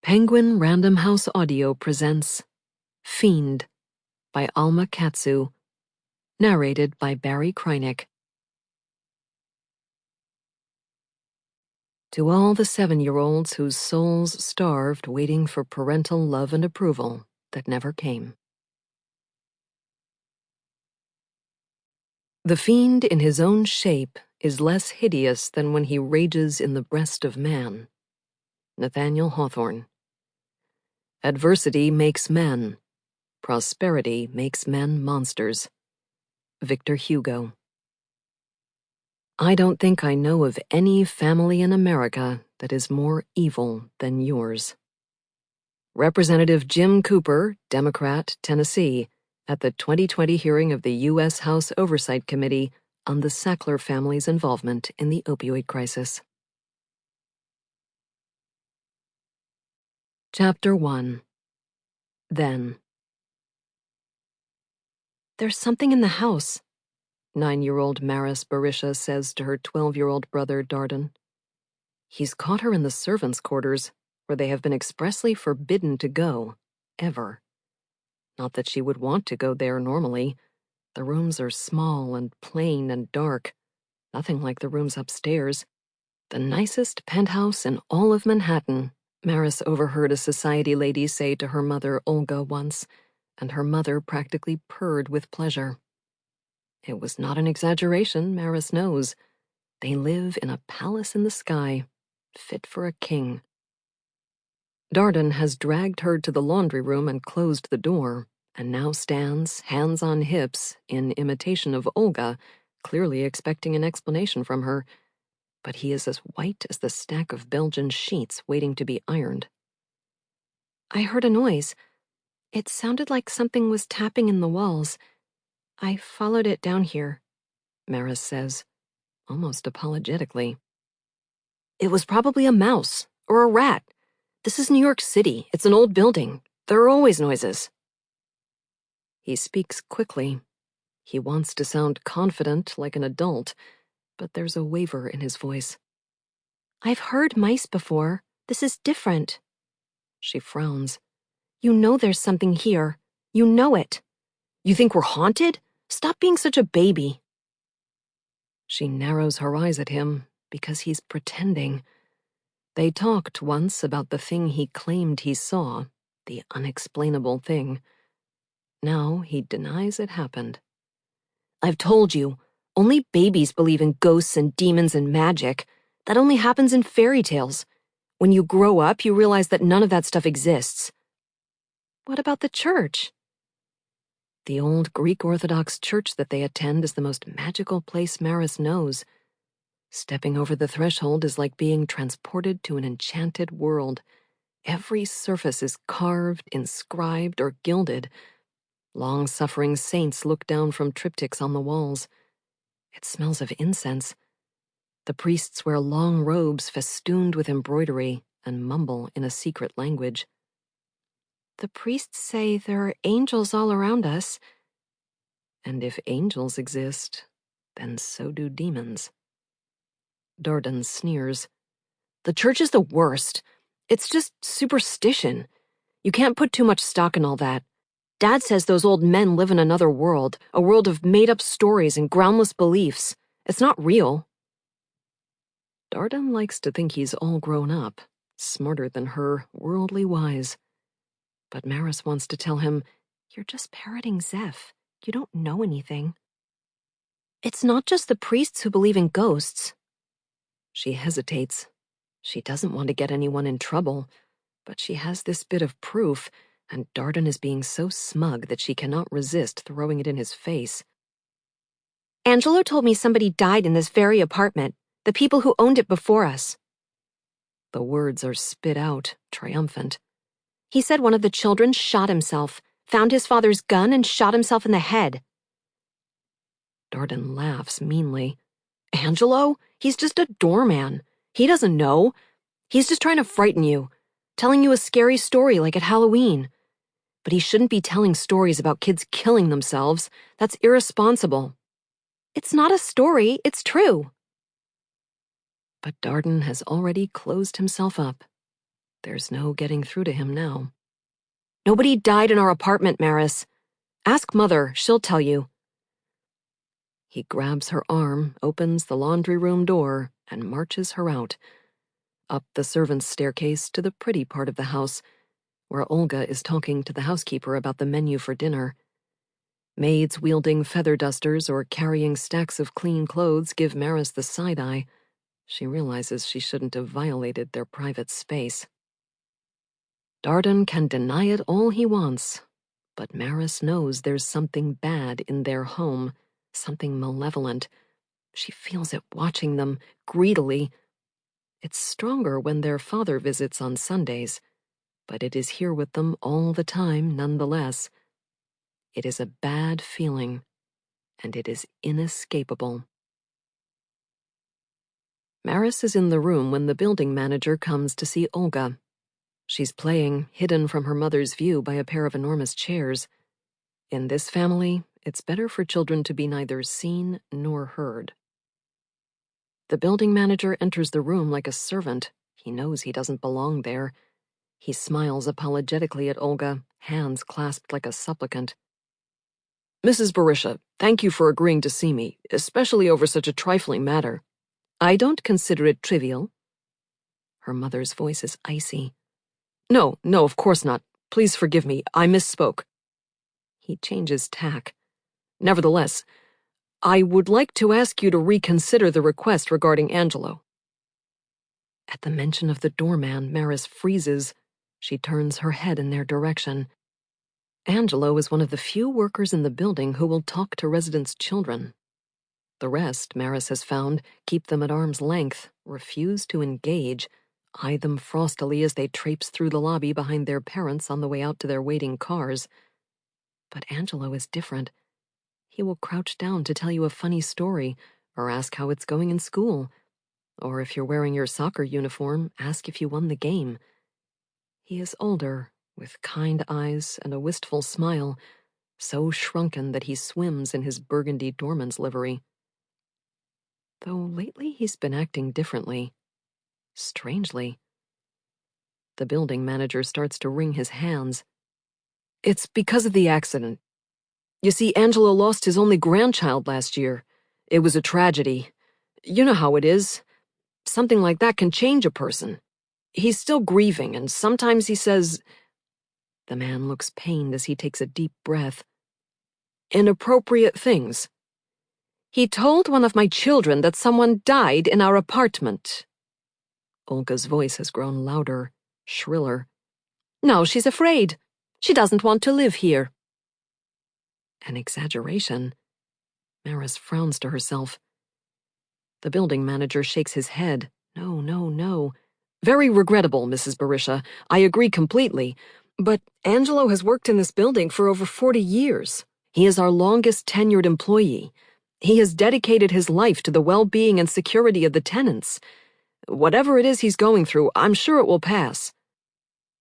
Penguin Random House Audio presents Fiend by Alma Katsu, narrated by Barrie Kreinik. To all the 7-year-olds whose souls starved waiting for parental love and approval that never came. The fiend in his own shape is less hideous than when he rages in the breast of man. Nathaniel Hawthorne. Adversity makes men. Prosperity makes men monsters. Victor Hugo. I don't think I know of any family in America that is more evil than yours. Representative Jim Cooper, Democrat, Tennessee, at the 2020 hearing of the U.S. House Oversight Committee on the Sackler family's involvement in the opioid crisis. Chapter 1. Then. There's something in the house, 9-year-old Berisha says to her 12-year-old brother Darden. He's caught her in the servants' quarters, where they have been expressly forbidden to go, ever. Not that she would want to go there normally. The rooms are small and plain and dark, nothing like the rooms upstairs. The nicest penthouse in all of Manhattan, Maris overheard a society lady say to her mother Olga once, and her mother practically purred with pleasure. It was not an exaggeration, Maris knows. They live in a palace in the sky, fit for a king. Darden has dragged her to the laundry room and closed the door, and now stands, hands on hips, in imitation of Olga, clearly expecting an explanation from her. But he is as white as the stack of Belgian sheets waiting to be ironed. I heard a noise. It sounded like something was tapping in the walls. I followed it down here, Maris says, almost apologetically. It was probably a mouse or a rat. This is New York City. It's an old building. There are always noises. He speaks quickly. He wants to sound confident like an adult, but there's a waver in his voice. I've heard mice before. This is different. She frowns. You know there's something here. You know it. You think we're haunted? Stop being such a baby. She narrows her eyes at him because he's pretending. They talked once about the thing he claimed he saw, the unexplainable thing. Now he denies it happened. I've told you, only babies believe in ghosts and demons and magic. That only happens in fairy tales. When you grow up, you realize that none of that stuff exists. What about the church? The old Greek Orthodox church that they attend is the most magical place Maris knows. Stepping over the threshold is like being transported to an enchanted world. Every surface is carved, inscribed, or gilded. Long-suffering saints look down from triptychs on the walls. It smells of incense. The priests wear long robes festooned with embroidery and mumble in a secret language. The priests say there are angels all around us. And if angels exist, then so do demons. Darden sneers. The church is the worst. It's just superstition. You can't put too much stock in all that. Dad says those old men live in another world, a world of made-up stories and groundless beliefs. It's not real. Darden likes to think he's all grown up, smarter than her, worldly wise. But Maris wants to tell him, you're just parroting Zeph. You don't know anything. It's not just the priests who believe in ghosts. She hesitates. She doesn't want to get anyone in trouble, but she has this bit of proof, and Darden is being so smug that she cannot resist throwing it in his face. Angelo told me somebody died in this very apartment, the people who owned it before us. The words are spit out, triumphant. He said one of the children shot himself, found his father's gun, and shot himself in the head. Darden laughs meanly. Angelo? He's just a doorman. He doesn't know. He's just trying to frighten you, telling you a scary story like at Halloween. But he shouldn't be telling stories about kids killing themselves. That's irresponsible. It's not a story, it's true. But Darden has already closed himself up. there's no getting through to him now. "Nobody died in our apartment, Maris. Ask Mother, she'll tell you." He grabs her arm, opens the laundry room door, and marches her out, up the servants' staircase to the pretty part of the house, where Olga is talking to the housekeeper about the menu for dinner. Maids wielding feather dusters or carrying stacks of clean clothes give Maris the side-eye. She realizes she shouldn't have violated their private space. Darden can deny it all he wants, but Maris knows there's something bad in their home, something malevolent. She feels it watching them, greedily. It's stronger when their father visits on Sundays, but it is here with them all the time nonetheless. It is a bad feeling, and it is inescapable. Maris is in the room when the building manager comes to see Olga. She's playing, hidden from her mother's view by a pair of enormous chairs. In this family, it's better for children to be neither seen nor heard. The building manager enters the room like a servant. He knows he doesn't belong there. He smiles apologetically at Olga, hands clasped like a supplicant. "Mrs. Berisha, thank you for agreeing to see me, especially over such a trifling matter." "I don't consider it trivial." Her mother's voice is icy. No, of course not. Please forgive me. I misspoke." He changes tack. "Nevertheless, I would like to ask you to reconsider the request regarding Angelo." At the mention of the doorman, Maris freezes. She turns her head in their direction. Angelo is one of the few workers in the building who will talk to residents' children. The rest, Maris has found, keep them at arm's length, refuse to engage, eye them frostily as they traipse through the lobby behind their parents on the way out to their waiting cars. But Angelo is different. He will crouch down to tell you a funny story, or ask how it's going in school, or if you're wearing your soccer uniform, ask if you won the game. He is older, with kind eyes and a wistful smile, so shrunken that he swims in his burgundy doorman's livery. Though lately he's been acting differently. Strangely. The building manager starts to wring his hands. "It's because of the accident. You see, Angelo lost his only grandchild last year. It was a tragedy. You know how it is. Something like that can change a person. He's still grieving, and sometimes he says—" The man looks pained as he takes a deep breath. "Inappropriate things. He told one of my children that someone died in our apartment." Olga's voice has grown louder, shriller. "Now she's afraid. She doesn't want to live here." An exaggeration. Maris frowns to herself. The building manager shakes his head. No. "Very regrettable, Mrs. Berisha. I agree completely. But Angelo has worked in this building for over 40 years. He is our longest tenured employee. He has dedicated his life to the well-being and security of the tenants. Whatever it is he's going through, I'm sure it will pass."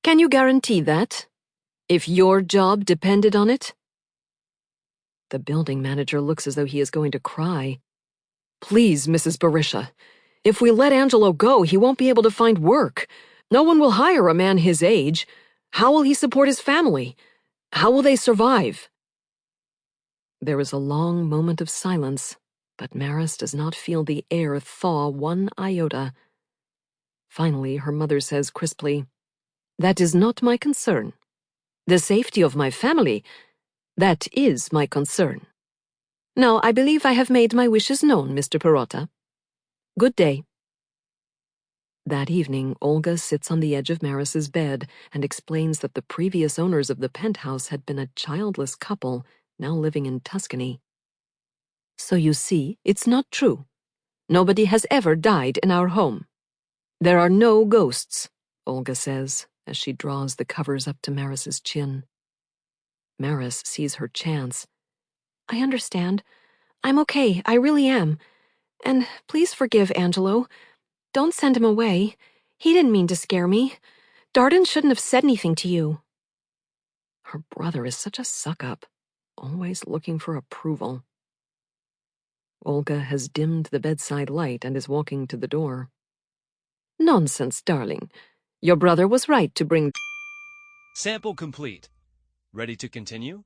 "Can you guarantee that? If your job depended on it?" The building manager looks as though he is going to cry. "Please, Mrs. Berisha, if we let Angelo go, he won't be able to find work. No one will hire a man his age. How will he support his family? How will they survive?" There is a long moment of silence, but Maris does not feel the air thaw one iota. Finally, her mother says crisply, "That is not my concern. The safety of my family, that is my concern. Now, I believe I have made my wishes known, Mr. Perrotta. Good day." That evening, Olga sits on the edge of Maris's bed and explains that the previous owners of the penthouse had been a childless couple, now living in Tuscany. "So you see, it's not true. Nobody has ever died in our home. There are no ghosts," Olga says, as she draws the covers up to Maris's chin. Maris sees her chance. "I understand. I'm okay, I really am. And please forgive Angelo. Don't send him away. He didn't mean to scare me. Darden shouldn't have said anything to you." Her brother is such a suck-up, always looking for approval. Olga has dimmed the bedside light and is walking to the door. "Nonsense, darling. Your brother was right to bring... Sample complete. Ready to continue?